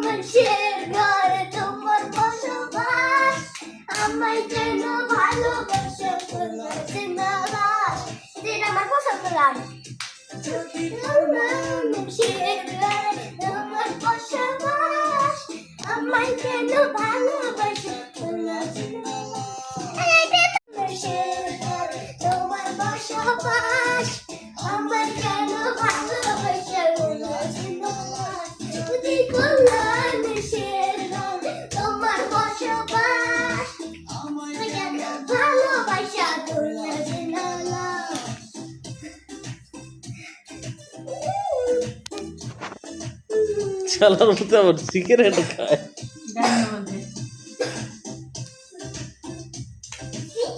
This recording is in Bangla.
মানুষের ঘরে তোমার বসবাস, আমায় যেন ভালোবাসো কোনো জিন্দাবাদ। এটা আমার পছন্দ গান। মানুষের ঘরে তোমার বসবাস, আমায় যেন ভালোবাসো কোনো জিন্দাবাদ। মানুষের ঘরে তোমার বসবাস, আমায় যেন ভালোবাসো কোনো জিন্দাবাদ। মানুষের ঘরে তোমার বসবাস, আমায় যেন ভালোবাসা কোনো জিন্দাবাদ। চালার মতো আবার সিগারেট খায়।